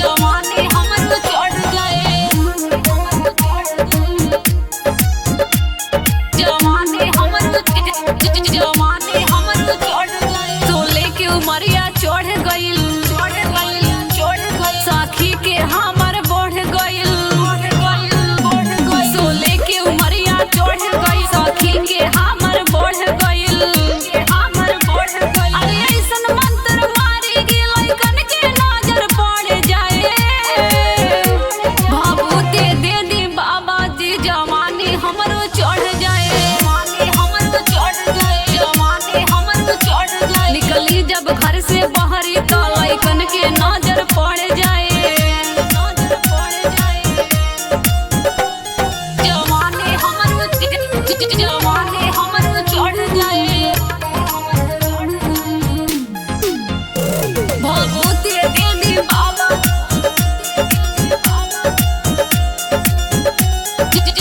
जवानी हमरो चढ़ गए, जवानी हमरो चढ़ गए। सोले के उमरिया चढ़ गइल, साखी के हमर बढ़ गइल, सोले के उमरिया चढ़ गइल, साखी के हमर बढ़ गइल। अरे ऐसन मंत्र मारी गेलै कन के नजर पड़ जाए, भभूति दे दी बाबा जी जवानी हमरो चढ़ जाए, जवानी हमरो चढ़ गए। निकली जब घर से बाहरी तो लइकन के नजर पड़ जाए, जवानी हमरो चढ़ जाए। भभूति दे दी बाबा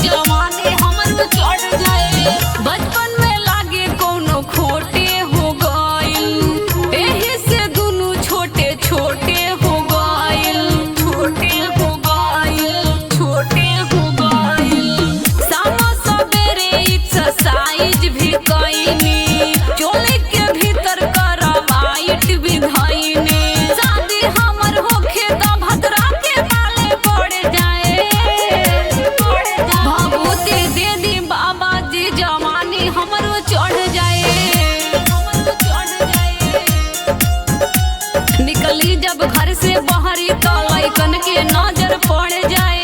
जवानी हमरो चढ़ जाए। बचपन में लागे कोनो खोटे हो गइल, एही से दुनु छोटे छोटे हो गइल, शाम सवेरे एक्सरसाइज भी कइनी, चोली के भीतर करवाइट भी धइनी। शादी हमर होखे त भद्रा के पाले पड़ जाए, भभूति दे दी बाबा जी जवानी हमरो चढ़ जाए। निकली जब घर से बाहरी तो लइकन के नजर पड़ जाए।